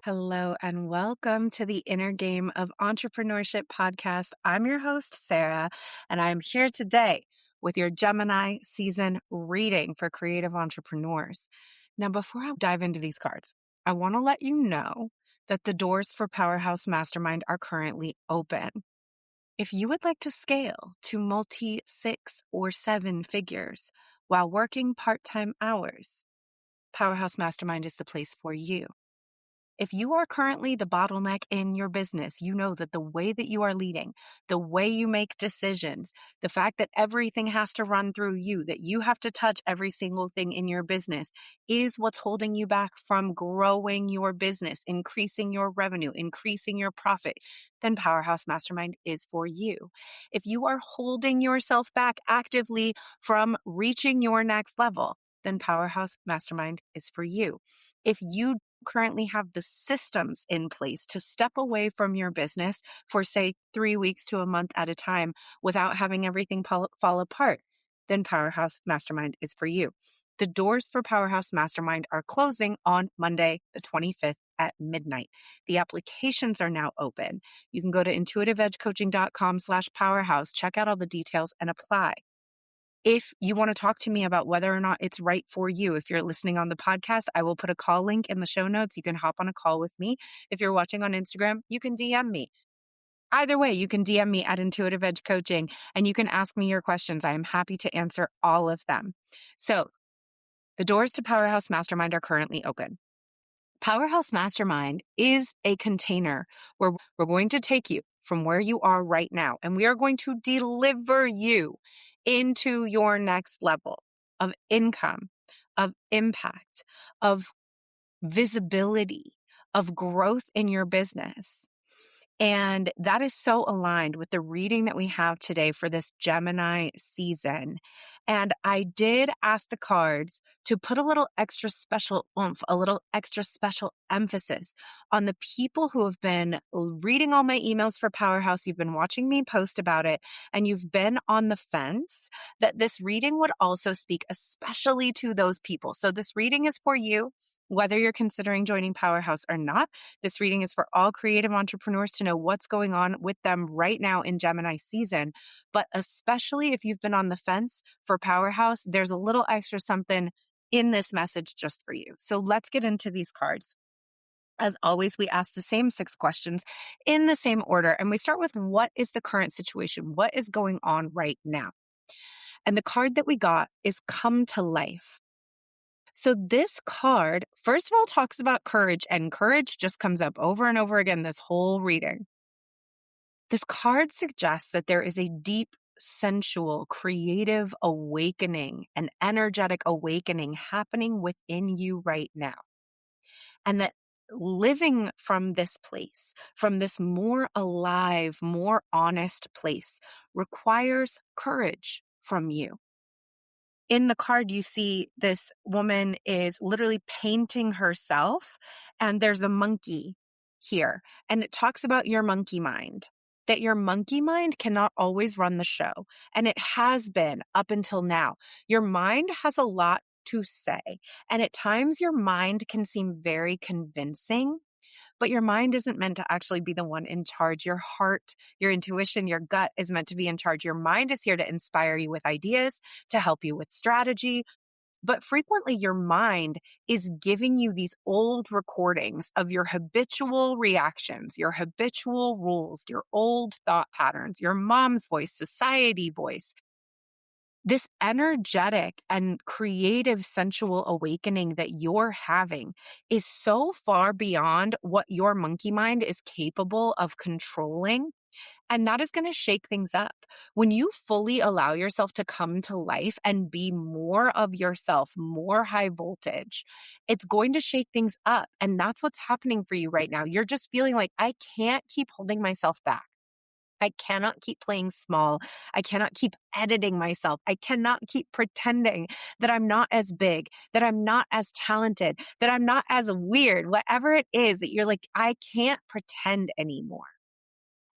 Hello and welcome to the Inner Game of Entrepreneurship podcast. I'm your host, Sarah, and I'm here today with your Gemini season reading for creative entrepreneurs. Now, before I dive into these cards, I want to let you know that the doors for Powerhouse Mastermind are currently open. If you would like to scale to multi 6 or 7 figures while working part-time hours, Powerhouse Mastermind is the place for you. If you are currently the bottleneck in your business, you know that the way that you are leading, the way you make decisions, the fact that everything has to run through you, that you have to touch every single thing in your business is what's holding you back from growing your business, increasing your revenue, increasing your profit, then Powerhouse Mastermind is for you. If you are holding yourself back actively from reaching your next level, then Powerhouse Mastermind is for you. If you currently have the systems in place to step away from your business for, say, 3 weeks to a month at a time without having everything fall apart, then Powerhouse Mastermind is for you. The doors for Powerhouse Mastermind are closing on Monday, the 25th at midnight. The applications are now open. You can go to intuitiveedgecoaching.com/powerhouse, check out all the details and apply. If you want to talk to me about whether or not it's right for you, if you're listening on the podcast, I will put a call link in the show notes. You can hop on a call with me. If you're watching on Instagram, you can DM me. Either way, you can DM me at Intuitive Edge Coaching and you can ask me your questions. I am happy to answer all of them. So the doors to Powerhouse Mastermind are currently open. Powerhouse Mastermind is a container where we're going to take you from where you are right now, and we are going to deliver you into your next level of income, of impact, of visibility, of growth in your business. And that is so aligned with the reading that we have today for this Gemini season. And I did ask the cards to put a little extra special oomph, a little extra special emphasis on the people who have been reading all my emails for Powerhouse. You've been watching me post about it, and you've been on the fence, that this reading would also speak especially to those people. So this reading is for you, whether you're considering joining Powerhouse or not. This reading is for all creative entrepreneurs to know what's going on with them right now in Gemini season. But especially if you've been on the fence for Powerhouse, there's a little extra something in this message just for you. So let's get into these cards. As always, we ask the same 6 questions in the same order. And we start with, what is the current situation? What is going on right now? And the card that we got is Come to Life. So this card, first of all, talks about courage, and courage just comes up over and over again this whole reading. This card suggests that there is a deep, sensual, creative awakening, an energetic awakening happening within you right now. And that living from this place, from this more alive, more honest place, requires courage from you. In the card, you see this woman is literally painting herself, and there's a monkey here. And it talks about your monkey mind, that your monkey mind cannot always run the show. And it has been up until now. Your mind has a lot to say. And at times, your mind can seem very convincing. But your mind isn't meant to actually be the one in charge. Your heart, your intuition, your gut is meant to be in charge. Your mind is here to inspire you with ideas, to help you with strategy. But frequently your mind is giving you these old recordings of your habitual reactions, your habitual rules, your old thought patterns, your mom's voice, society voice. This energetic and creative sensual awakening that you're having is so far beyond what your monkey mind is capable of controlling. And that is going to shake things up. When you fully allow yourself to come to life and be more of yourself, more high voltage, it's going to shake things up. And that's what's happening for you right now. You're just feeling like, I can't keep holding myself back. I cannot keep playing small. I cannot keep editing myself. I cannot keep pretending that I'm not as big, that I'm not as talented, that I'm not as weird, whatever it is that you're like, I can't pretend anymore.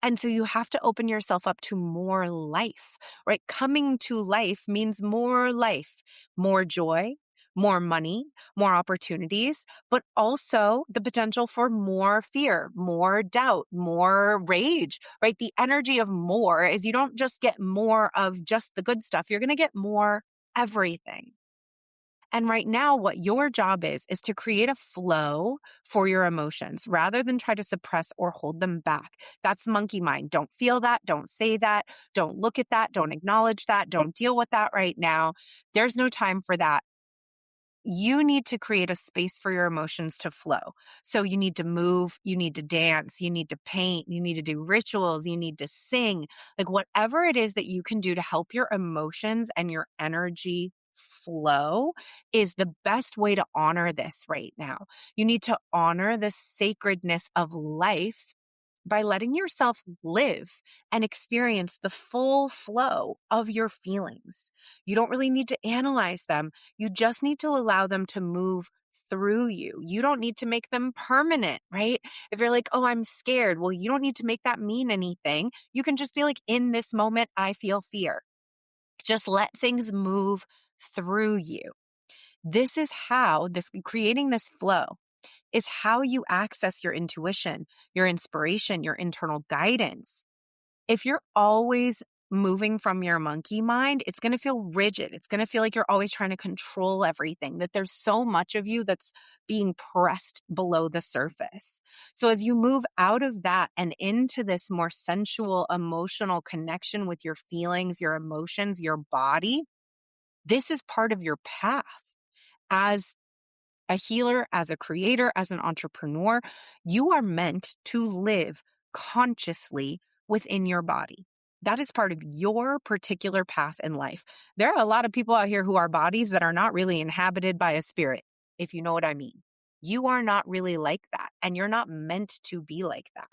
And so you have to open yourself up to more life, right? Coming to life means more life, more joy, more money, more opportunities, but also the potential for more fear, more doubt, more rage, right? The energy of more is you don't just get more of just the good stuff, you're going to get more everything. And right now, what your job is to create a flow for your emotions rather than try to suppress or hold them back. That's monkey mind. Don't feel that. Don't say that. Don't look at that. Don't acknowledge that. Don't deal with that right now. There's no time for that. You need to create a space for your emotions to flow. So you need to move, you need to dance, you need to paint, you need to do rituals, you need to sing, like whatever it is that you can do to help your emotions and your energy flow is the best way to honor this right now. You need to honor the sacredness of life by letting yourself live and experience the full flow of your feelings. You don't really need to analyze them. You just need to allow them to move through you. You don't need to make them permanent, right? If you're like, oh, I'm scared, well, you don't need to make that mean anything. You can just be like, in this moment, I feel fear. Just let things move through you. This is how creating this flow is how you access your intuition, your inspiration, your internal guidance. If you're always moving from your monkey mind, it's going to feel rigid. It's going to feel like you're always trying to control everything, that there's so much of you that's being pressed below the surface. So as you move out of that and into this more sensual, emotional connection with your feelings, your emotions, your body, this is part of your path as a healer, as a creator, as an entrepreneur. You are meant to live consciously within your body. That is part of your particular path in life. There are a lot of people out here who are bodies that are not really inhabited by a spirit, if you know what I mean. You are not really like that, and you're not meant to be like that.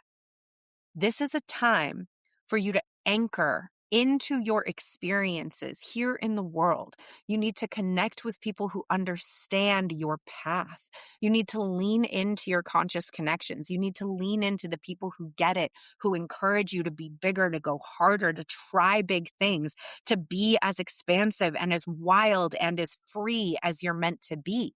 This is a time for you to anchor into your experiences here in the world. You need to connect with people who understand your path. You need to lean into your conscious connections. You need to lean into the people who get it, who encourage you to be bigger, to go harder, to try big things, to be as expansive and as wild and as free as you're meant to be.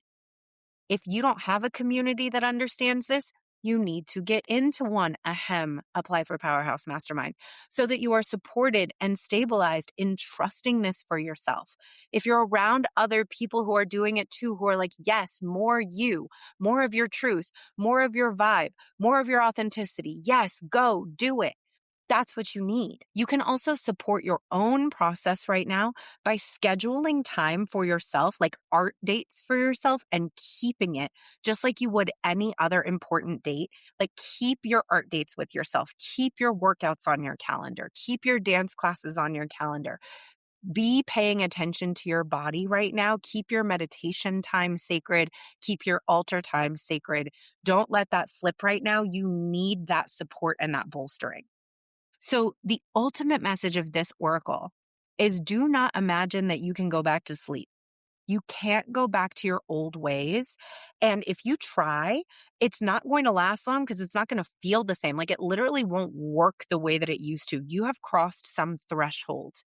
If you don't have a community that understands this, you need to get into one. Ahem, apply for Powerhouse Mastermind so that you are supported and stabilized in trusting this for yourself. If you're around other people who are doing it too, who are like, yes, more you, more of your truth, more of your vibe, more of your authenticity. Yes, go do it. That's what you need. You can also support your own process right now by scheduling time for yourself, like art dates for yourself, and keeping it just like you would any other important date. Like keep your art dates with yourself, keep your workouts on your calendar, keep your dance classes on your calendar. Be paying attention to your body right now. Keep your meditation time sacred. Keep your altar time sacred. Don't let that slip right now. You need that support and that bolstering. So the ultimate message of this oracle is do not imagine that you can go back to sleep. You can't go back to your old ways. And if you try, it's not going to last long because it's not going to feel the same. Like it literally won't work the way that it used to. You have crossed some threshold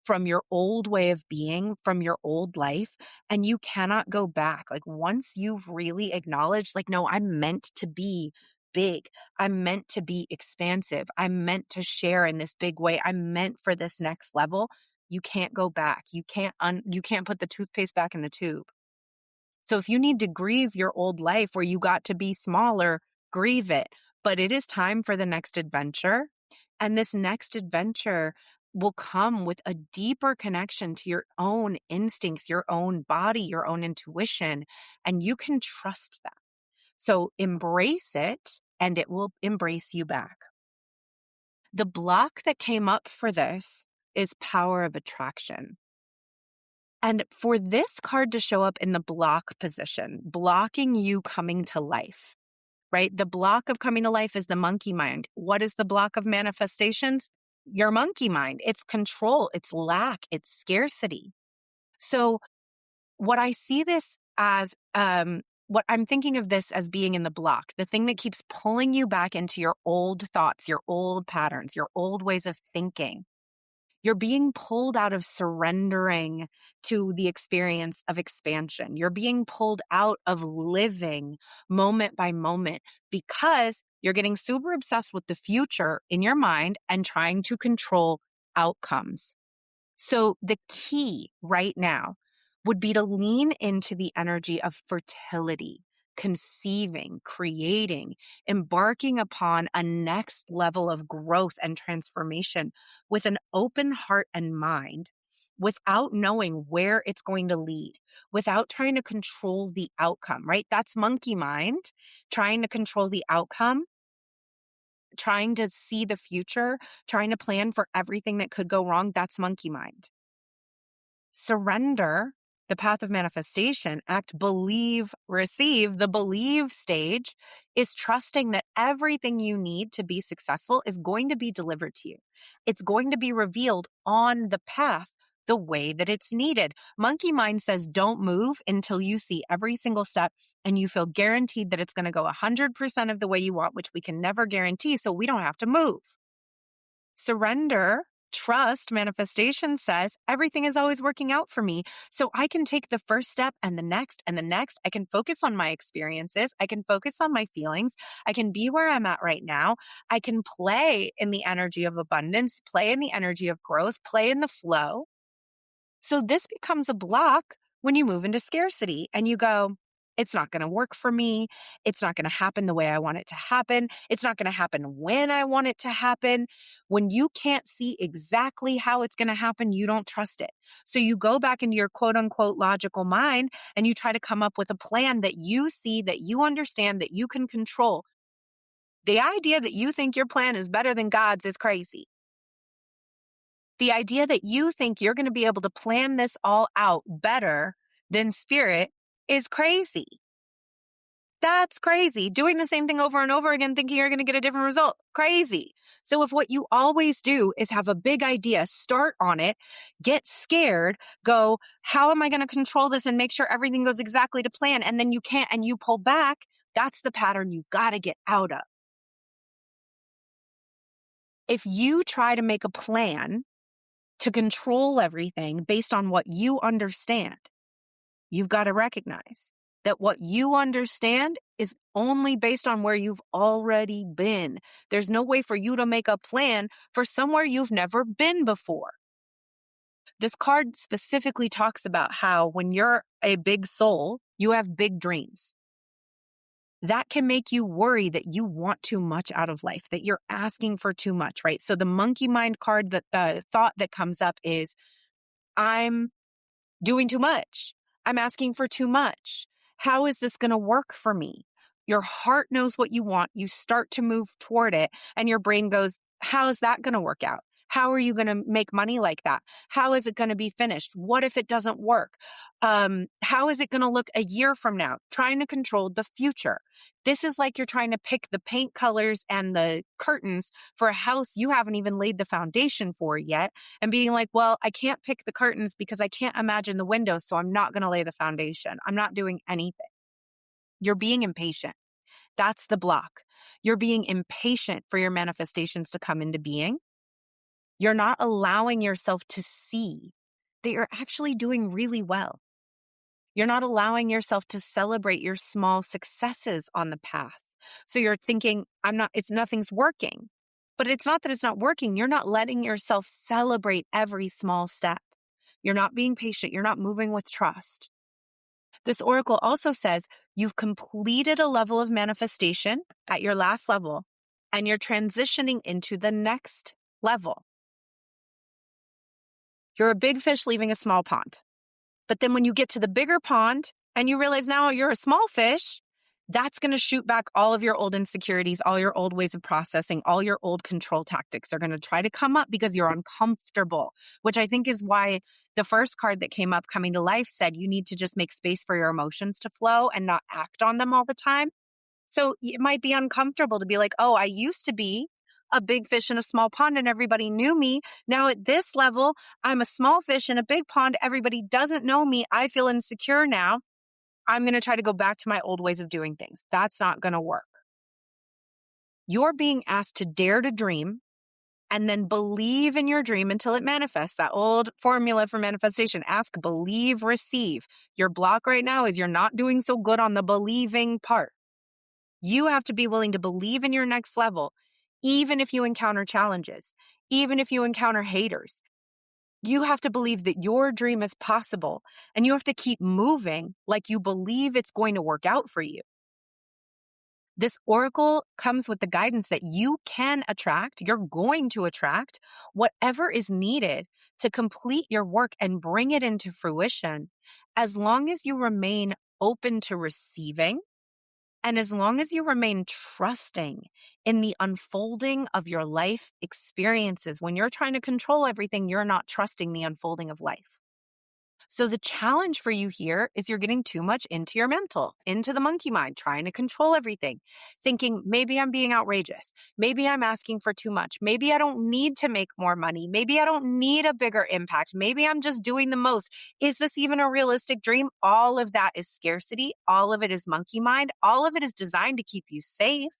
from your old way of being, from your old life, and you cannot go back. Like once you've really acknowledged, like, no, I'm meant to be big. I'm meant to be expansive. I'm meant to share in this big way. I'm meant for this next level. You can't go back. You can't put the toothpaste back in the tube. So if you need to grieve your old life where you got to be smaller, grieve it. But it is time for the next adventure. And this next adventure will come with a deeper connection to your own instincts, your own body, your own intuition, and you can trust that. So embrace it and it will embrace you back. The block that came up for this is power of attraction. And for this card to show up in the block position, blocking you coming to life, right? The block of coming to life is the monkey mind. What is the block of manifestations? Your monkey mind. It's control, it's lack, it's scarcity. So what I see this as, what I'm thinking of this as being in the block, the thing that keeps pulling you back into your old thoughts, your old patterns, your old ways of thinking. You're being pulled out of surrendering to the experience of expansion. You're being pulled out of living moment by moment because you're getting super obsessed with the future in your mind and trying to control outcomes. So the key right now would be to lean into the energy of fertility, conceiving, creating, embarking upon a next level of growth and transformation with an open heart and mind, without knowing where it's going to lead, without trying to control the outcome, right? That's monkey mind, trying to control the outcome, trying to see the future, trying to plan for everything that could go wrong. That's monkey mind. Surrender, the path of manifestation, act, believe, receive. The believe stage is trusting that everything you need to be successful is going to be delivered to you. It's going to be revealed on the path the way that it's needed. Monkey mind says don't move until you see every single step and you feel guaranteed that it's going to go 100% of the way you want, which we can never guarantee, so we don't have to move. Surrender, trust, manifestation says everything is always working out for me. So I can take the first step and the next and the next. I can focus on my experiences. I can focus on my feelings. I can be where I'm at right now. I can play in the energy of abundance, play in the energy of growth, play in the flow. So this becomes a block when you move into scarcity and you go, it's not going to work for me. It's not going to happen the way I want it to happen. It's not going to happen when I want it to happen. When you can't see exactly how it's going to happen, you don't trust it. So you go back into your quote unquote logical mind and you try to come up with a plan that you see, that you understand, that you can control. The idea that you think your plan is better than God's is crazy. The idea that you think you're going to be able to plan this all out better than spirit is crazy. That's crazy. Doing the same thing over and over again, thinking you're going to get a different result. Crazy. So if what you always do is have a big idea, start on it, get scared, go, how am I going to control this and make sure everything goes exactly to plan? And then you can't and you pull back. That's the pattern you've got to get out of. If you try to make a plan to control everything based on what you understand, you've got to recognize that what you understand is only based on where you've already been. There's no way for you to make a plan for somewhere you've never been before. This card specifically talks about how when you're a big soul, you have big dreams. That can make you worry that you want too much out of life, that you're asking for too much, right? So the monkey mind card, that the thought that comes up is, I'm doing too much. I'm asking for too much. How is this going to work for me? Your heart knows what you want. You start to move toward it and your brain goes, how is that going to work out? How are you going to make money like that? How is it going to be finished? What if it doesn't work? How is it going to look a year from now? Trying to control the future. This is like you're trying to pick the paint colors and the curtains for a house you haven't even laid the foundation for yet, and being like, well, I can't pick the curtains because I can't imagine the windows, so I'm not going to lay the foundation. I'm not doing anything. You're being impatient. That's the block. You're being impatient for your manifestations to come into being. You're not allowing yourself to see that you're actually doing really well. You're not allowing yourself to celebrate your small successes on the path. So you're thinking, nothing's working. But it's not that it's not working. You're not letting yourself celebrate every small step. You're not being patient. You're not moving with trust. This oracle also says you've completed a level of manifestation at your last level, and you're transitioning into the next level. You're a big fish leaving a small pond. But then when you get to the bigger pond and you realize now you're a small fish, that's going to shoot back all of your old insecurities, all your old ways of processing, all your old control tactics are going to try to come up because you're uncomfortable, which I think is why the first card that came up, Coming to Life, said you need to just make space for your emotions to flow and not act on them all the time. So it might be uncomfortable to be like, oh, I used to be a big fish in a small pond and everybody knew me. Now at this level, I'm a small fish in a big pond. Everybody doesn't know me. I feel insecure now. I'm going to try to go back to my old ways of doing things. That's not going to work. You're being asked to dare to dream and then believe in your dream until it manifests. That old formula for manifestation: ask, believe, receive. Your block right now is you're not doing so good on the believing part. You have to be willing to believe in your next level, even if you encounter challenges, even if you encounter haters. You have to believe that your dream is possible, and you have to keep moving like you believe it's going to work out for you. This oracle comes with the guidance that you can attract, you're going to attract whatever is needed to complete your work and bring it into fruition, as long as you remain open to receiving and as long as you remain trusting in the unfolding of your life experiences. When you're trying to control everything, you're not trusting the unfolding of life. So the challenge for you here is you're getting too much into your mental, into the monkey mind, trying to control everything, thinking maybe I'm being outrageous. Maybe I'm asking for too much. Maybe I don't need to make more money. Maybe I don't need a bigger impact. Maybe I'm just doing the most. Is this even a realistic dream? All of that is scarcity. All of it is monkey mind. All of it is designed to keep you safe.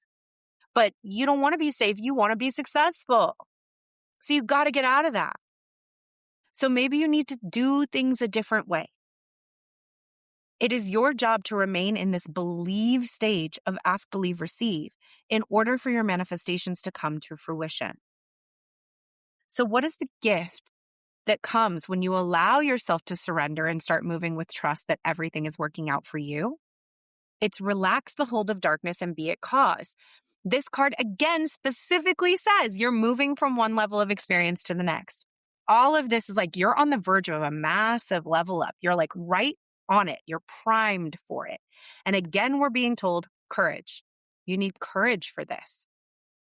But you don't want to be safe. You want to be successful. So you've got to get out of that. So maybe you need to do things a different way. It is your job to remain in this believe stage of ask, believe, receive in order for your manifestations to come to fruition. So what is the gift that comes when you allow yourself to surrender and start moving with trust that everything is working out for you? It's relax the hold of darkness and be at cause. This card again specifically says you're moving from one level of experience to the next. All of this is like you're on the verge of a massive level up. You're like right on it. You're primed for it. And again, we're being told courage. You need courage for this.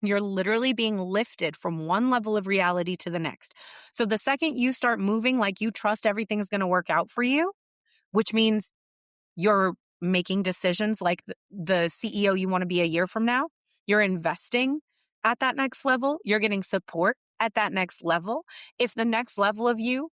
You're literally being lifted from one level of reality to the next. So the second you start moving like you trust everything's going to work out for you, which means you're making decisions like the CEO you want to be a year from now. You're investing at that next level. You're getting support at that next level. If the next level of you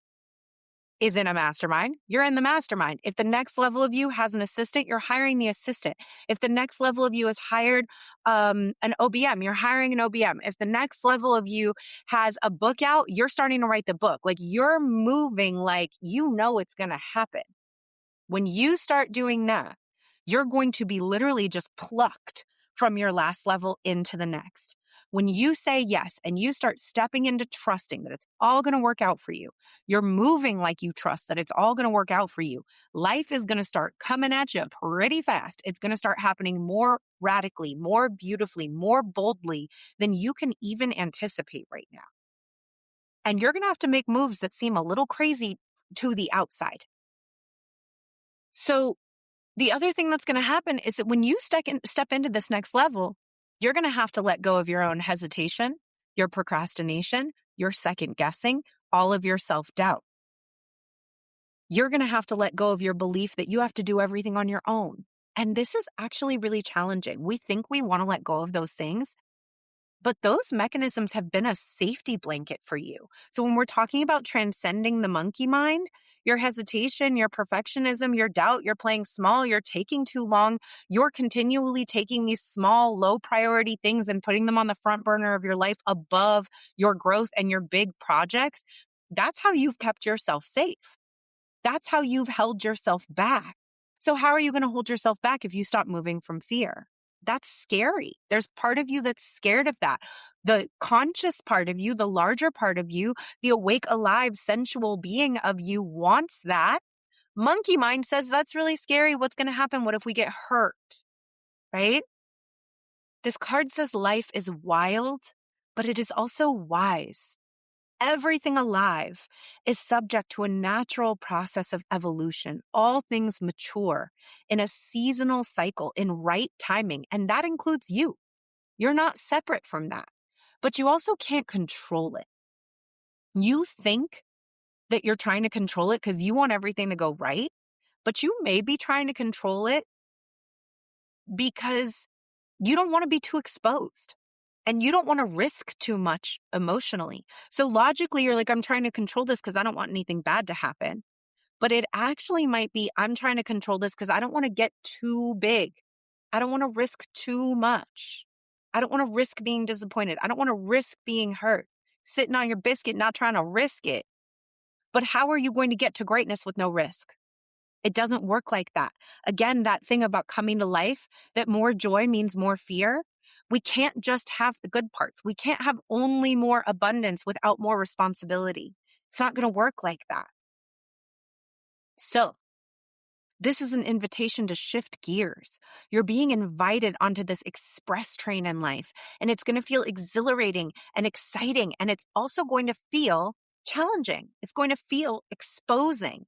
is in a mastermind, you're in the mastermind. If the next level of you has an assistant, you're hiring the assistant. If the next level of you has hired an OBM, you're hiring an OBM. If the next level of you has a book out, you're starting to write the book. Like you're moving like you know it's going to happen. When you start doing that, you're going to be literally just plucked from your last level into the next. When you say yes and you start stepping into trusting that it's all going to work out for you, you're moving like you trust that it's all going to work out for you. Life is going to start coming at you pretty fast. It's going to start happening more radically, more beautifully, more boldly than you can even anticipate right now. And you're going to have to make moves that seem a little crazy to the outside. So the other thing that's going to happen is that when you step into this next level, you're going to have to let go of your own hesitation, your procrastination, your second guessing, all of your self-doubt. You're going to have to let go of your belief that you have to do everything on your own. And this is actually really challenging. We think we want to let go of those things, but those mechanisms have been a safety blanket for you. So when we're talking about transcending the monkey mind, your hesitation, your perfectionism, your doubt, you're playing small, you're taking too long, you're continually taking these small, low priority things and putting them on the front burner of your life above your growth and your big projects. That's how you've kept yourself safe. That's how you've held yourself back. So how are you going to hold yourself back if you stop moving from fear? That's scary. There's part of you that's scared of that. The conscious part of you, the larger part of you, the awake, alive, sensual being of you wants that. Monkey mind says that's really scary. What's going to happen? What if we get hurt? Right? This card says life is wild, but it is also wise. Everything alive is subject to a natural process of evolution. All things mature in a seasonal cycle in right timing, and that includes you. You're not separate from that, but you also can't control it. You think that you're trying to control it because you want everything to go right, but you may be trying to control it because you don't want to be too exposed. And you don't want to risk too much emotionally. So logically, you're like, I'm trying to control this because I don't want anything bad to happen. But it actually might be, I'm trying to control this because I don't want to get too big. I don't want to risk too much. I don't want to risk being disappointed. I don't want to risk being hurt. sitting on your biscuit, not trying to risk it. But how are you going to get to greatness with no risk? It doesn't work like that. Again, that thing about coming to life, that more joy means more fear. We can't just have the good parts. We can't have only more abundance without more responsibility. It's not going to work like that. So, this is an invitation to shift gears. You're being invited onto this express train in life, and it's going to feel exhilarating and exciting, and it's also going to feel challenging. It's going to feel exposing.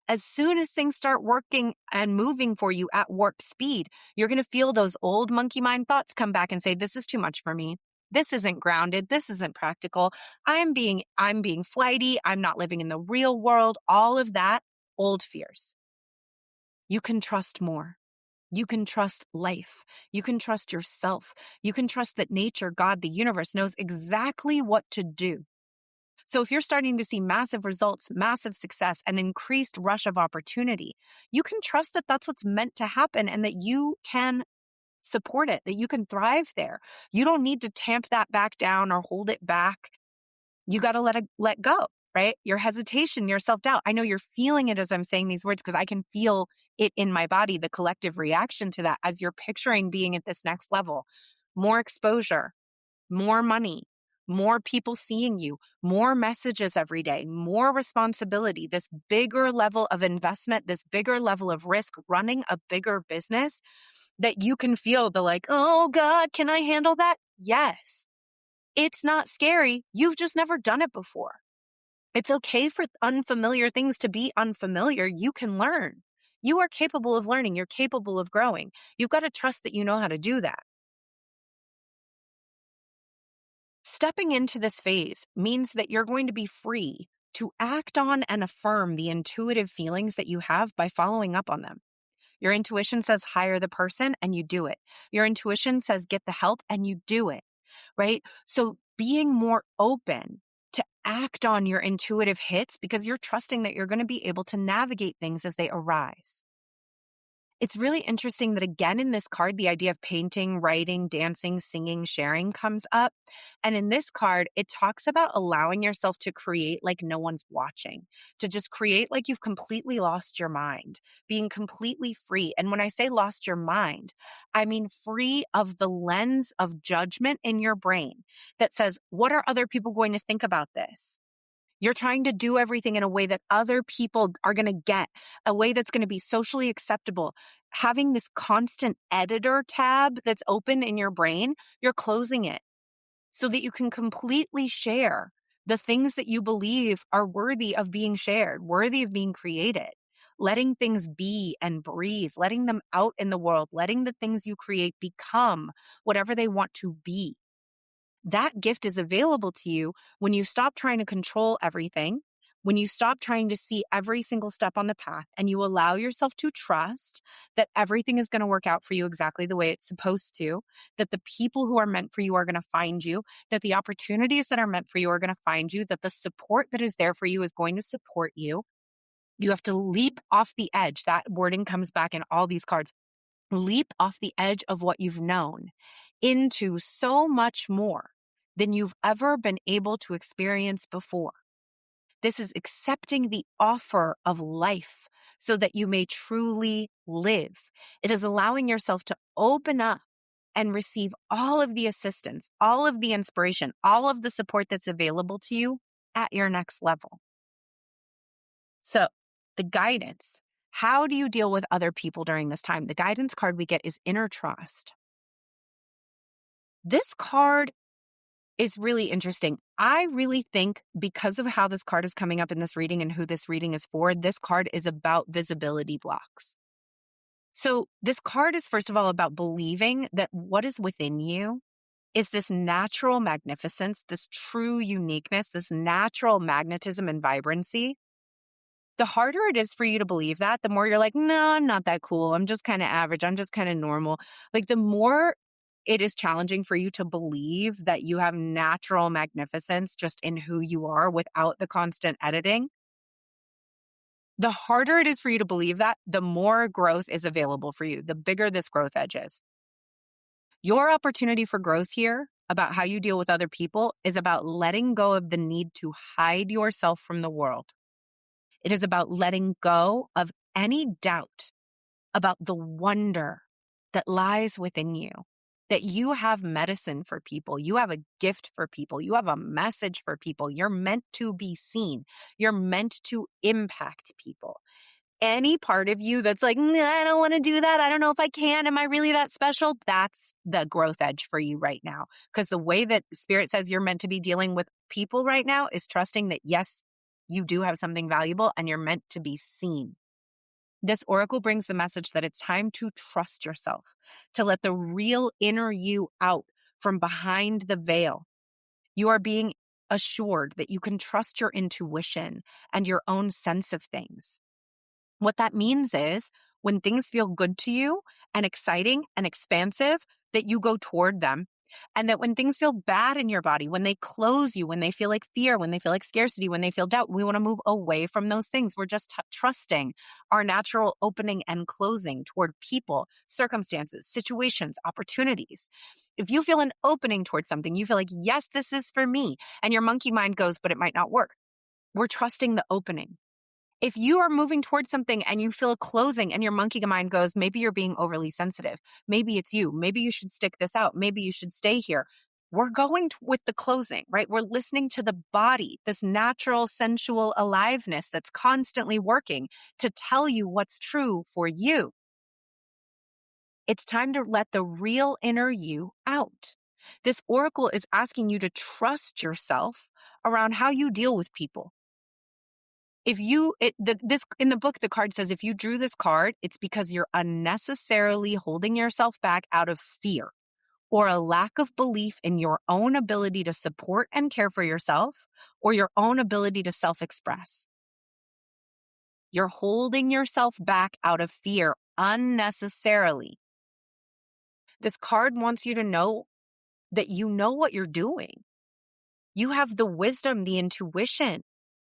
As soon as things start working and moving for you at warp speed, you're going to feel those old monkey mind thoughts come back and say, this is too much for me. This isn't grounded. This isn't practical. I'm being flighty. I'm not living in the real world. All of that, old fears. You can trust more. You can trust life. You can trust yourself. You can trust that nature, God, the universe knows exactly what to do. So if you're starting to see massive results, massive success, an increased rush of opportunity, you can trust that that's what's meant to happen and that you can support it, that you can thrive there. You don't need to tamp that back down or hold it back. You got to let go, right? Your hesitation, your self-doubt. I know you're feeling it as I'm saying these words because I can feel it in my body, the collective reaction to that as you're picturing being at this next level. More exposure, more money, more people seeing you, more messages every day, more responsibility, this bigger level of investment, this bigger level of risk, running a bigger business that you can feel the like, oh God, can I handle that? Yes. It's not scary. You've just never done it before. It's okay for unfamiliar things to be unfamiliar. You can learn. You are capable of learning. You're capable of growing. You've got to trust that you know how to do that. Stepping into this phase means that you're going to be free to act on and affirm the intuitive feelings that you have by following up on them. Your intuition says hire the person and you do it. Your intuition says get the help and you do it, right? So being more open to act on your intuitive hits because you're trusting that you're going to be able to navigate things as they arise. It's really interesting that again in this card, the idea of painting, writing, dancing, singing, sharing comes up. And in this card, it talks about allowing yourself to create like no one's watching, to just create like you've completely lost your mind, being completely free. And when I say lost your mind, I mean free of the lens of judgment in your brain that says, what are other people going to think about this? You're trying to do everything in a way that other people are going to get, a way that's going to be socially acceptable. Having this constant editor tab that's open in your brain, you're closing it so that you can completely share the things that you believe are worthy of being shared, worthy of being created. Letting things be and breathe, letting them out in the world, letting the things you create become whatever they want to be. That gift is available to you when you stop trying to control everything, when you stop trying to see every single step on the path and you allow yourself to trust that everything is going to work out for you exactly the way it's supposed to, that the people who are meant for you are going to find you, that the opportunities that are meant for you are going to find you, that the support that is there for you is going to support you. You have to leap off the edge. That wording comes back in all these cards. Leap off the edge of what you've known into so much more than you've ever been able to experience before. This is accepting the offer of life so that you may truly live. It is allowing yourself to open up and receive all of the assistance, all of the inspiration, all of the support that's available to you at your next level. So, the guidance. How do you deal with other people during this time? The guidance card we get is inner trust. This card is really interesting. I really think because of how this card is coming up in this reading and who this reading is for, this card is about visibility blocks. So this card is first of all about believing that what is within you is this natural magnificence, this true uniqueness, this natural magnetism and vibrancy. The harder it is for you to believe that, the more you're like, no, I'm not that cool. I'm just kind of average. I'm just kind of normal. Like the more it is challenging for you to believe that you have natural magnificence just in who you are without the constant editing. The harder it is for you to believe that, the more growth is available for you, the bigger this growth edge is. Your opportunity for growth here about how you deal with other people is about letting go of the need to hide yourself from the world. It is about letting go of any doubt about the wonder that lies within you, that you have medicine for people. You have a gift for people. You have a message for people. You're meant to be seen. You're meant to impact people. Any part of you that's like, "Nah, I don't want to do that. I don't know if I can. Am I really that special?" That's the growth edge for you right now. Because the way that Spirit says you're meant to be dealing with people right now is trusting that, yes, you do have something valuable and you're meant to be seen. This oracle brings the message that it's time to trust yourself, to let the real inner you out from behind the veil. You are being assured that you can trust your intuition and your own sense of things. What that means is when things feel good to you and exciting and expansive, that you go toward them. And that when things feel bad in your body, when they close you, when they feel like fear, when they feel like scarcity, when they feel doubt, we want to move away from those things. We're just trusting our natural opening and closing toward people, circumstances, situations, opportunities. If you feel an opening towards something, you feel like, yes, this is for me. And your monkey mind goes, but it might not work. We're trusting the opening. If you are moving towards something and you feel a closing and your monkey mind goes, maybe you're being overly sensitive. Maybe it's you. Maybe you should stick this out. Maybe you should stay here. We're going with the closing, right? We're listening to the body, this natural, sensual aliveness that's constantly working to tell you what's true for you. It's time to let the real inner you out. This oracle is asking you to trust yourself around how you deal with people. If you, in the book, the card says, if you drew this card, it's because you're unnecessarily holding yourself back out of fear or a lack of belief in your own ability to support and care for yourself or your own ability to self-express. You're holding yourself back out of fear unnecessarily. This card wants you to know that you know what you're doing. You have the wisdom, the intuition.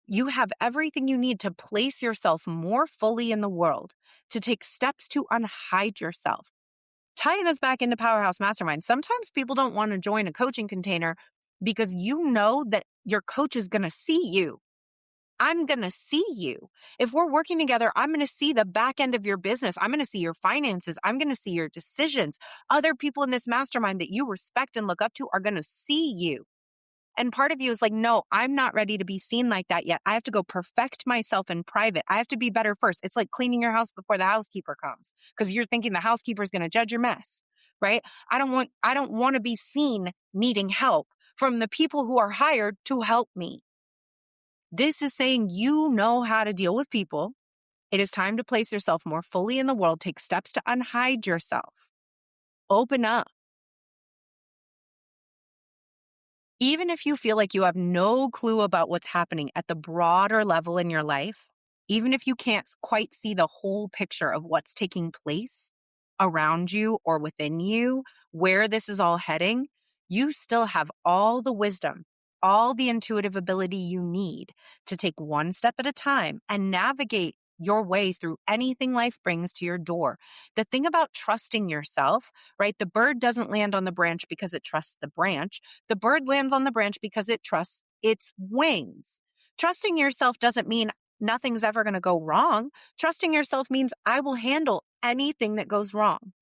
You have everything you need to place yourself more fully in the world, to take steps to unhide yourself. Tying this back into Powerhouse Mastermind, sometimes people don't want to join a coaching container because you know that your coach is going to see you. I'm going to see you. If we're working together, I'm going to see the back end of your business. I'm going to see your finances. I'm going to see your decisions. Other people in this mastermind that you respect and look up to are going to see you. And part of you is like, no, I'm not ready to be seen like that yet. I have to go perfect myself in private. I have to be better first. It's like cleaning your house before the housekeeper comes because you're thinking the housekeeper is going to judge your mess, right? I don't want to be seen needing help from the people who are hired to help me. This is saying you know how to deal with people. It is time to place yourself more fully in the world. Take steps to unhide yourself. Open up. Even if you feel like you have no clue about what's happening at the broader level in your life, even if you can't quite see the whole picture of what's taking place around you or within you, where this is all heading, you still have all the wisdom, all the intuitive ability you need to take one step at a time and navigate your way through anything life brings to your door. The thing about trusting yourself, right? The bird doesn't land on the branch because it trusts the branch. The bird lands on the branch because it trusts its wings. Trusting yourself doesn't mean nothing's ever going to go wrong. Trusting yourself means I will handle anything that goes wrong.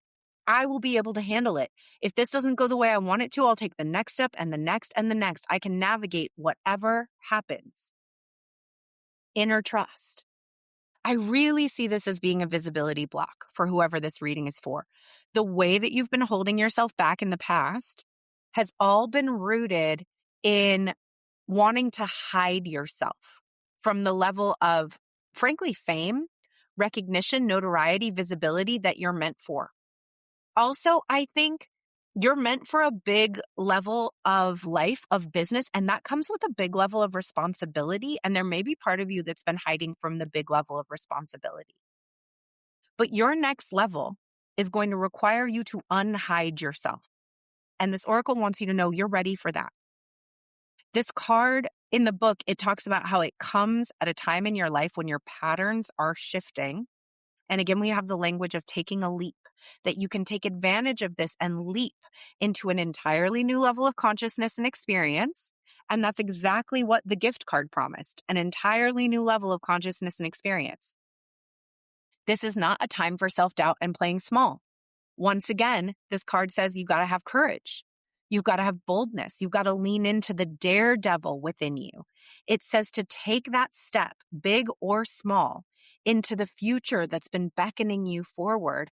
I will be able to handle it. If this doesn't go the way I want it to, I'll take the next step and the next and the next. I can navigate whatever happens. Inner trust. I really see this as being a visibility block for whoever this reading is for. The way that you've been holding yourself back in the past has all been rooted in wanting to hide yourself from the level of, frankly, fame, recognition, notoriety, visibility that you're meant for. Also, I think you're meant for a big level of life, of business, and that comes with a big level of responsibility. And there may be part of you that's been hiding from the big level of responsibility. But your next level is going to require you to unhide yourself. And this oracle wants you to know you're ready for that. This card in the book, it talks about how it comes at a time in your life when your patterns are shifting And again, we have the language of taking a leap, that you can take advantage of this and leap into an entirely new level of consciousness and experience. And that's exactly what the gift card promised, an entirely new level of consciousness and experience. This is not a time for self-doubt and playing small. Once again, this card says you've got to have courage. You've got to have boldness. You've got to lean into the daredevil within you. It says to take that step, big or small, into the future that's been beckoning you forward.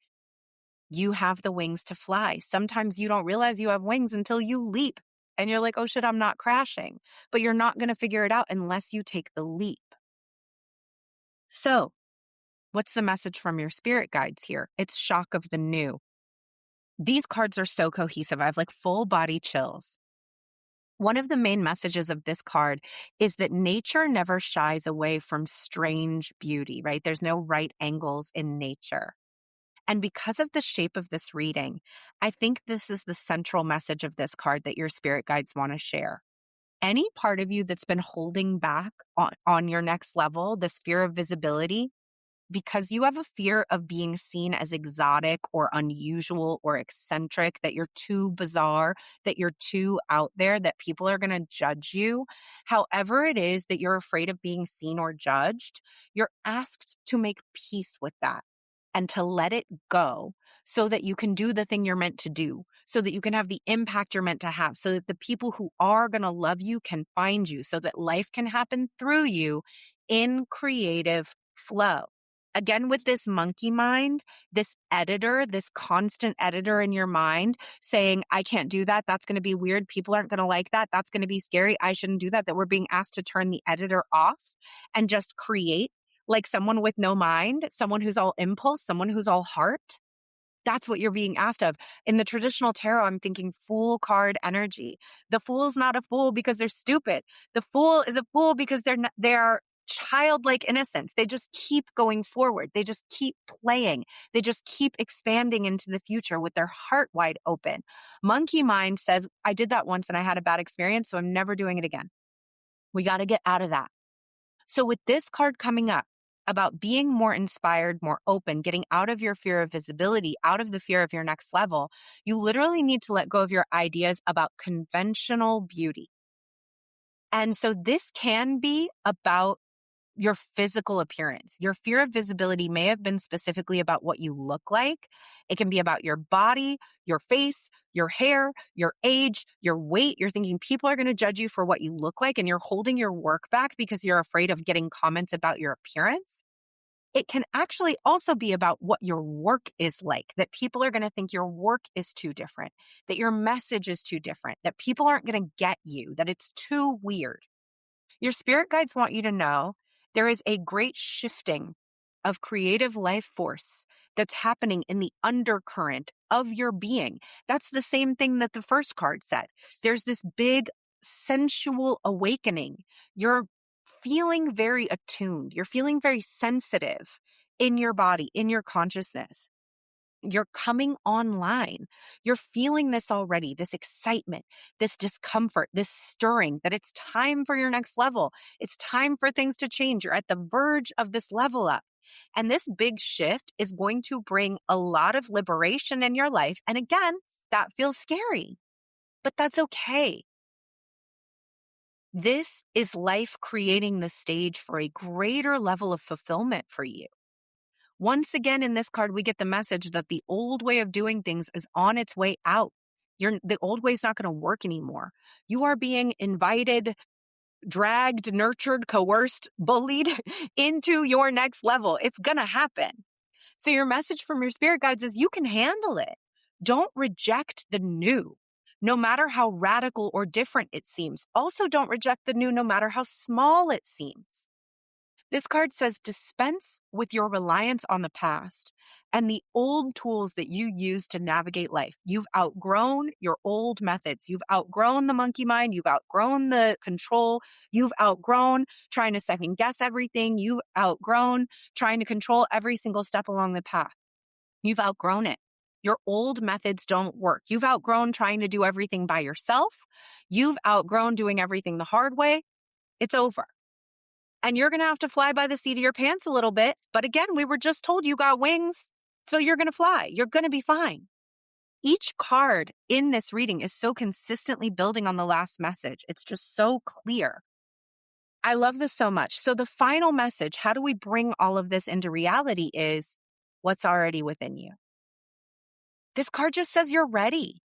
You have the wings to fly. Sometimes you don't realize you have wings until you leap and you're like, oh shit, I'm not crashing. But you're not going to figure it out unless you take the leap. So, what's the message from your spirit guides here? It's shock of the new. These cards are so cohesive. I have like full body chills. One of the main messages of this card is that nature never shies away from strange beauty, right? There's no right angles in nature. And because of the shape of this reading, I think this is the central message of this card that your spirit guides want to share. Any part of you that's been holding back on your next level, this fear of visibility, because you have a fear of being seen as exotic or unusual or eccentric, that you're too bizarre, that you're too out there, that people are going to judge you. However it is that you're afraid of being seen or judged, you're asked to make peace with that and to let it go so that you can do the thing you're meant to do, so that you can have the impact you're meant to have, so that the people who are going to love you can find you, so that life can happen through you in creative flow. Again, with this monkey mind, this editor, this constant editor in your mind saying, I can't do that. That's going to be weird. People aren't going to like that. That's going to be scary. I shouldn't do that. That we're being asked to turn the editor off and just create like someone with no mind, someone who's all impulse, someone who's all heart. That's what you're being asked of. In the traditional tarot, I'm thinking fool card energy. The fool's not a fool because they're stupid. The fool is a fool because they're childlike innocence. They just keep going forward. They just keep playing. They just keep expanding into the future with their heart wide open. Monkey mind says, I did that once and I had a bad experience, so I'm never doing it again. We got to get out of that. So with this card coming up, about being more inspired, more open, getting out of your fear of visibility, out of the fear of your next level, you literally need to let go of your ideas about conventional beauty. And so this can be about your physical appearance. Your fear of visibility may have been specifically about what you look like. It can be about your body, your face, your hair, your age, your weight. You're thinking people are going to judge you for what you look like and you're holding your work back because you're afraid of getting comments about your appearance. It can actually also be about what your work is like, that people are going to think your work is too different, that your message is too different, that people aren't going to get you, that it's too weird. Your spirit guides want you to know there is a great shifting of creative life force that's happening in the undercurrent of your being. That's the same thing that the first card said. There's this big sensual awakening. You're feeling very attuned. You're feeling very sensitive in your body, in your consciousness. You're coming online. You're feeling this already, this excitement, this discomfort, this stirring, that it's time for your next level. It's time for things to change. You're at the verge of this level up. And this big shift is going to bring a lot of liberation in your life. And again, that feels scary, but that's okay. This is life creating the stage for a greater level of fulfillment for you. Once again, in this card, we get the message that the old way of doing things is on its way out. The old way is not going to work anymore. You are being invited, dragged, nurtured, coerced, bullied into your next level. It's going to happen. So your message from your spirit guides is you can handle it. Don't reject the new, no matter how radical or different it seems. Also, don't reject the new, no matter how small it seems. This card says dispense with your reliance on the past and the old tools that you use to navigate life. You've outgrown your old methods. You've outgrown the monkey mind. You've outgrown the control. You've outgrown trying to second guess everything. You've outgrown trying to control every single step along the path. You've outgrown it. Your old methods don't work. You've outgrown trying to do everything by yourself. You've outgrown doing everything the hard way. It's over. And you're going to have to fly by the seat of your pants a little bit. But again, we were just told you got wings. So you're going to fly. You're going to be fine. Each card in this reading is so consistently building on the last message. It's just so clear. I love this so much. So the final message, how do we bring all of this into reality, is what's already within you. This card just says you're ready,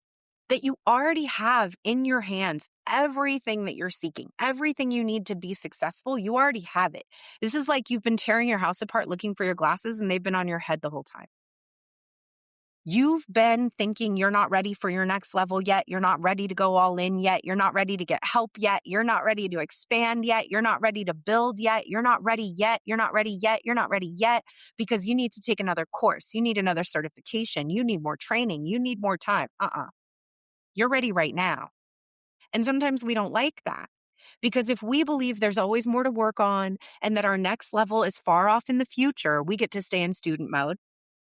that you already have in your hands everything that you're seeking, everything you need to be successful. You already have it. This is like you've been tearing your house apart looking for your glasses and they've been on your head the whole time. You've been thinking you're not ready for your next level yet. You're not ready to go all in yet. You're not ready to get help yet. You're not ready to expand yet. You're not ready to build yet. You're not ready yet. You're not ready yet. You're not ready yet because you need to take another course. You need another certification. You need more training. You need more time. You're ready right now. And sometimes we don't like that because if we believe there's always more to work on and that our next level is far off in the future, we get to stay in student mode.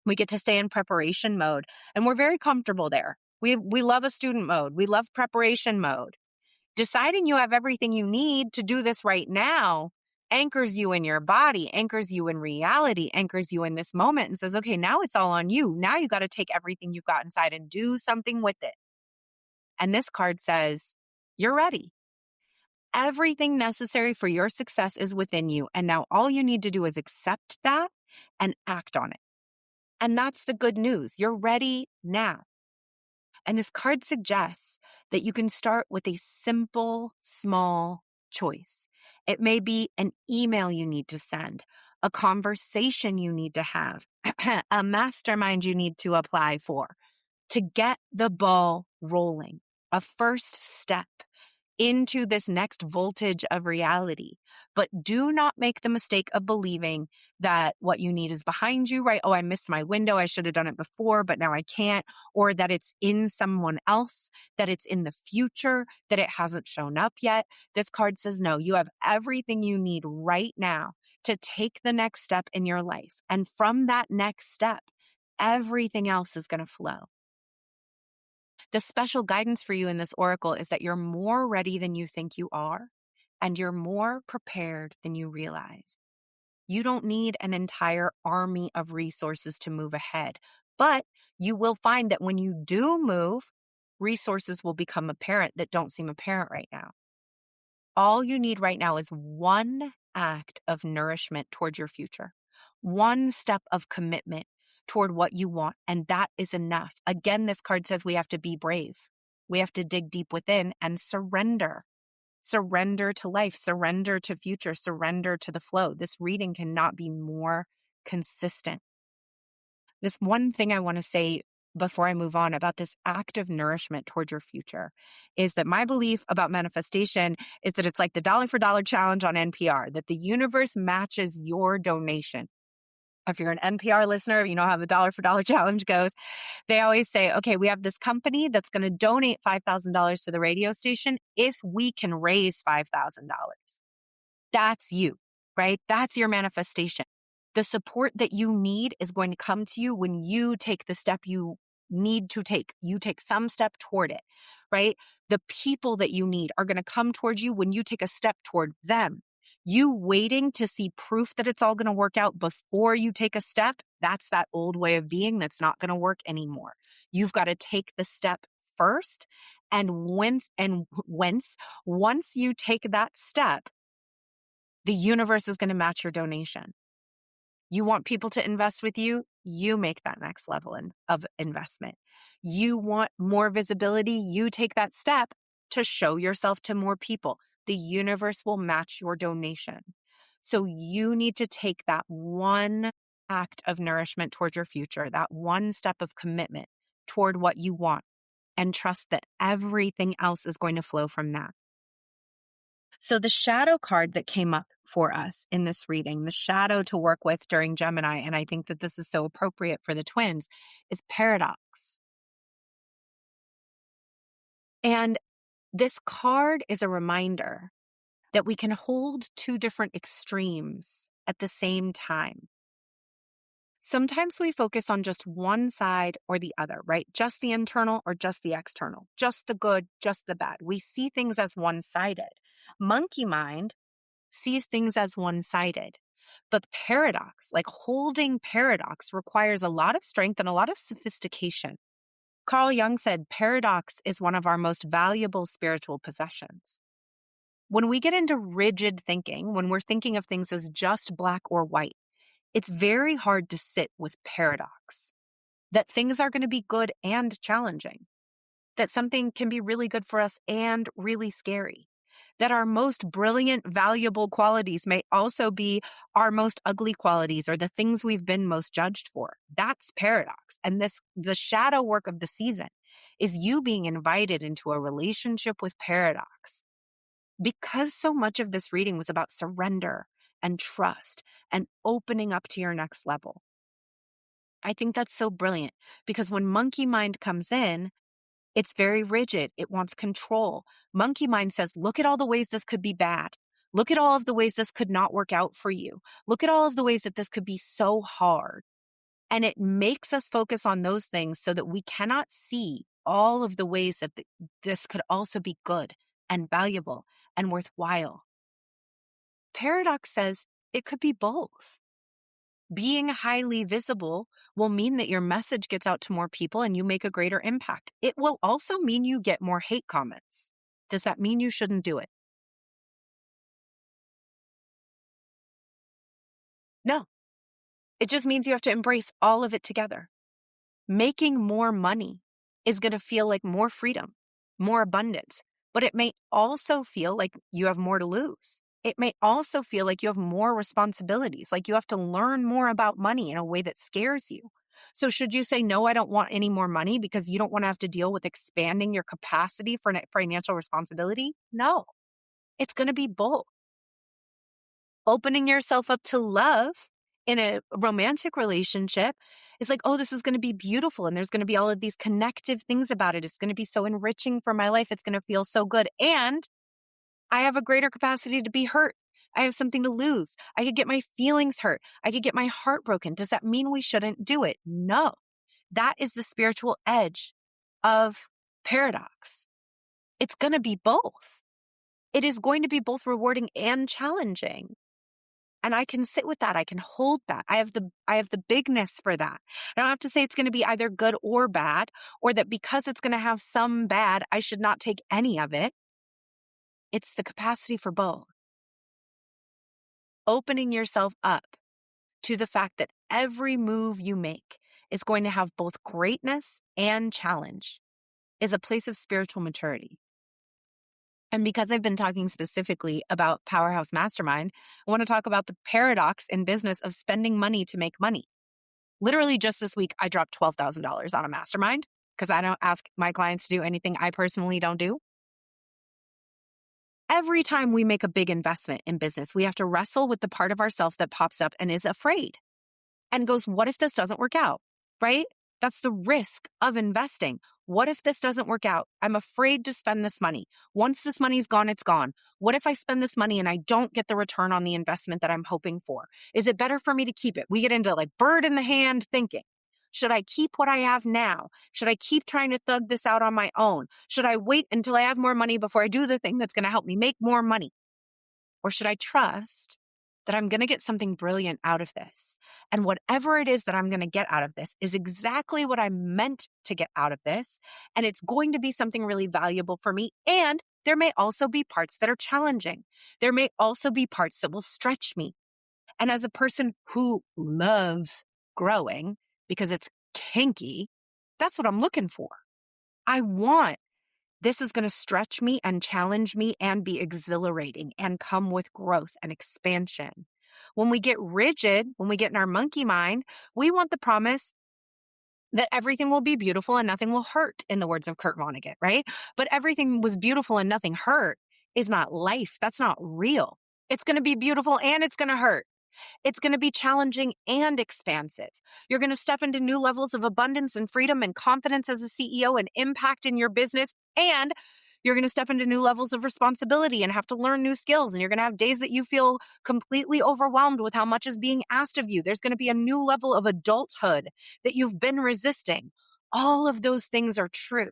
We get to stay in preparation mode, and we're very comfortable there. We love a student mode. We love preparation mode. Deciding you have everything you need to do this right now anchors you in your body, anchors you in reality, anchors you in this moment and says, okay, now it's all on you. Now you got to take everything you've got inside and do something with it. And this card says, you're ready. Everything necessary for your success is within you. And now all you need to do is accept that and act on it. And that's the good news. You're ready now. And this card suggests that you can start with a simple, small choice. It may be an email you need to send, a conversation you need to have, a mastermind you need to apply for to get the ball rolling, a first step into this next voltage of reality. But do not make the mistake of believing that what you need is behind you, right? Oh, I missed my window. I should have done it before, but now I can't. Or that it's in someone else, that it's in the future, that it hasn't shown up yet. This card says, no, you have everything you need right now to take the next step in your life. And from that next step, everything else is going to flow. The special guidance for you in this oracle is that you're more ready than you think you are, and you're more prepared than you realize. You don't need an entire army of resources to move ahead, but you will find that when you do move, resources will become apparent that don't seem apparent right now. All you need right now is one act of nourishment towards your future, one step of commitment toward what you want, and that is enough. Again, this card says we have to be brave. We have to dig deep within and surrender. Surrender to life, surrender to future, surrender to the flow. This reading cannot be more consistent. This one thing I want to say before I move on about this act of nourishment towards your future is that my belief about manifestation is that it's like the dollar for dollar challenge on NPR, that the universe matches your donation. If you're an NPR listener, you know how the dollar for dollar challenge goes. They always say, okay, we have this company that's going to donate $5,000 to the radio station if we can raise $5,000. That's you, right? That's your manifestation. The support that you need is going to come to you when you take the step you need to take. You take some step toward it, right? The people that you need are going to come towards you when you take a step toward them. You waiting to see proof that it's all going to work out before you take a step, that's that old way of being that's not going to work anymore. You've got to take the step first. And once you take that step, the universe is going to match your donation. You want people to invest with you, you make that next level of investment. You want more visibility, you take that step to show yourself to more people. The universe will match your donation. So you need to take that one act of nourishment toward your future, that one step of commitment toward what you want, and trust that everything else is going to flow from that. So the shadow card that came up for us in this reading, the shadow to work with during Gemini, and I think that this is so appropriate for the twins, is paradox. And this card is a reminder that we can hold two different extremes at the same time. Sometimes we focus on just one side or the other, right? Just the internal or just the external, just the good, just the bad. We see things as one-sided. Monkey mind sees things as one-sided. But paradox, like holding paradox, requires a lot of strength and a lot of sophistication. Carl Jung said paradox is one of our most valuable spiritual possessions. When we get into rigid thinking, when we're thinking of things as just black or white, it's very hard to sit with paradox. That things are going to be good and challenging. That something can be really good for us and really scary. That our most brilliant, valuable qualities may also be our most ugly qualities or the things we've been most judged for. That's paradox. And the shadow work of the season is you being invited into a relationship with paradox. Because so much of this reading was about surrender and trust and opening up to your next level. I think that's so brilliant because when monkey mind comes in, it's very rigid. It wants control. Monkey mind says, look at all the ways this could be bad. Look at all of the ways this could not work out for you. Look at all of the ways that this could be so hard. And it makes us focus on those things so that we cannot see all of the ways that this could also be good and valuable and worthwhile. Paradox says it could be both. Being highly visible will mean that your message gets out to more people and you make a greater impact. It will also mean you get more hate comments. Does that mean you shouldn't do it? No. It just means you have to embrace all of it together. Making more money is going to feel like more freedom, more abundance, but it may also feel like you have more to lose. It may also feel like you have more responsibilities, like you have to learn more about money in a way that scares you. So should you say, no, I don't want any more money because you don't want to have to deal with expanding your capacity for financial responsibility? No, it's going to be both. Opening yourself up to love in a romantic relationship is like, oh, this is going to be beautiful. And there's going to be all of these connective things about it. It's going to be so enriching for my life. It's going to feel so good. And I have a greater capacity to be hurt. I have something to lose. I could get my feelings hurt. I could get my heart broken. Does that mean we shouldn't do it? No. That is the spiritual edge of paradox. It's going to be both. It is going to be both rewarding and challenging. And I can sit with that. I can hold that. I have the bigness for that. I don't have to say it's going to be either good or bad, or that because it's going to have some bad, I should not take any of it. It's the capacity for both. Opening yourself up to the fact that every move you make is going to have both greatness and challenge is a place of spiritual maturity. And because I've been talking specifically about Powerhouse Mastermind, I want to talk about the paradox in business of spending money to make money. Literally just this week, I dropped $12,000 on a mastermind because I don't ask my clients to do anything I personally don't do. Every time we make a big investment in business, we have to wrestle with the part of ourselves that pops up and is afraid and goes, what if this doesn't work out, right? That's the risk of investing. What if this doesn't work out? I'm afraid to spend this money. Once this money's gone, it's gone. What if I spend this money and I don't get the return on the investment that I'm hoping for? Is it better for me to keep it? We get into like bird in the hand thinking. Should I keep what I have now? Should I keep trying to thug this out on my own? Should I wait until I have more money before I do the thing that's going to help me make more money? Or should I trust that I'm going to get something brilliant out of this? And whatever it is that I'm going to get out of this is exactly what I meant to get out of this. And it's going to be something really valuable for me. And there may also be parts that are challenging. There may also be parts that will stretch me. And as a person who loves growing because it's kinky, that's what I'm looking for. I want this is going to stretch me and challenge me and be exhilarating and come with growth and expansion. When we get rigid, when we get in our monkey mind, we want the promise that everything will be beautiful and nothing will hurt, in the words of Kurt Vonnegut, right? But everything was beautiful and nothing hurt is not life. That's not real. It's going to be beautiful and it's going to hurt. It's going to be challenging and expansive. You're going to step into new levels of abundance and freedom and confidence as a CEO and impact in your business. And you're going to step into new levels of responsibility and have to learn new skills. And you're going to have days that you feel completely overwhelmed with how much is being asked of you. There's going to be a new level of adulthood that you've been resisting. All of those things are true.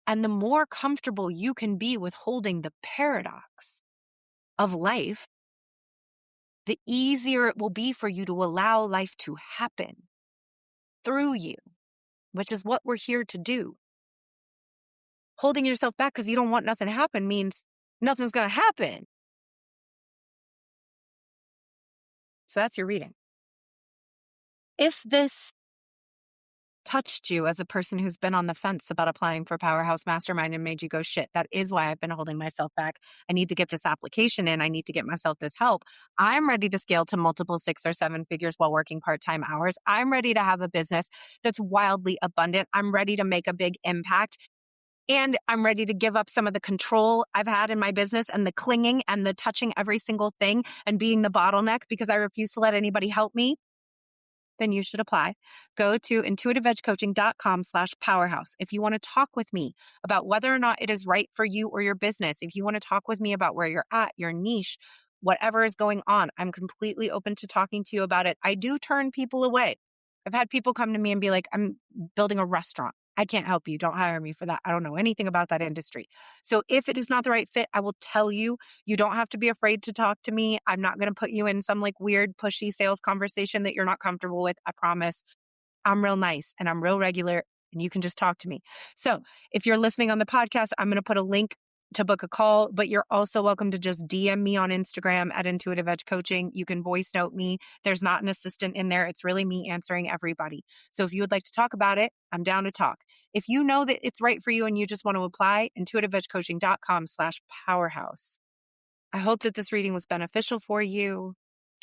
And the more comfortable you can be with holding the paradox, of life, the easier it will be for you to allow life to happen through you, which is what we're here to do. Holding yourself back because you don't want nothing to happen means nothing's going to happen. So that's your reading. If this touched you as a person who's been on the fence about applying for Powerhouse Mastermind and made you go, shit, that is why I've been holding myself back. I need to get this application in. I need to get myself this help. I'm ready to scale to multiple 6 or 7 figures while working part-time hours. I'm ready to have a business that's wildly abundant. I'm ready to make a big impact. And I'm ready to give up some of the control I've had in my business and the clinging and the touching every single thing and being the bottleneck because I refuse to let anybody help me. Then you should apply. Go to intuitiveedgecoaching.com/powerhouse. If you want to talk with me about whether or not it is right for you or your business, if you want to talk with me about where you're at, your niche, whatever is going on, I'm completely open to talking to you about it. I do turn people away. I've had people come to me and be like, I'm building a restaurant. I can't help you. Don't hire me for that. I don't know anything about that industry. So if it is not the right fit, I will tell you. You don't have to be afraid to talk to me. I'm not going to put you in some like weird, pushy sales conversation that you're not comfortable with. I promise. I'm real nice and I'm real regular and you can just talk to me. So if you're listening on the podcast, I'm going to put a link to book a call, but you're also welcome to just DM me on Instagram at Intuitive Edge Coaching. You can voice note me. There's not an assistant in there. It's really me answering everybody. So if you would like to talk about it, I'm down to talk. If you know that it's right for you and you just want to apply, intuitiveedgecoaching.com/powerhouse. I hope that this reading was beneficial for you.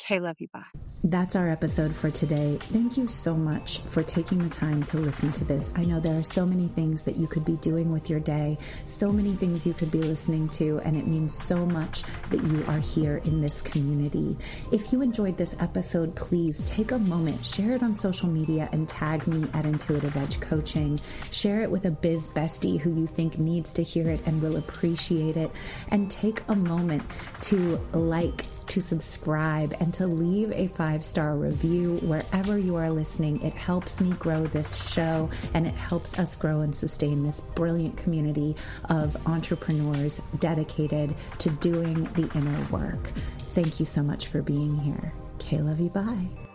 Okay, love you. Bye. That's our episode for today. Thank you so much for taking the time to listen to this. I know there are so many things that you could be doing with your day, so many things you could be listening to, and it means so much that you are here in this community. If you enjoyed this episode, please take a moment, share it on social media, and tag me at Intuitive Edge Coaching. Share it with a biz bestie who you think needs to hear it and will appreciate it. And take a moment to to subscribe, and to leave a 5-star review wherever you are listening. It helps me grow this show, and it helps us grow and sustain this brilliant community of entrepreneurs dedicated to doing the inner work. Thank you so much for being here. Okay, love you. Bye.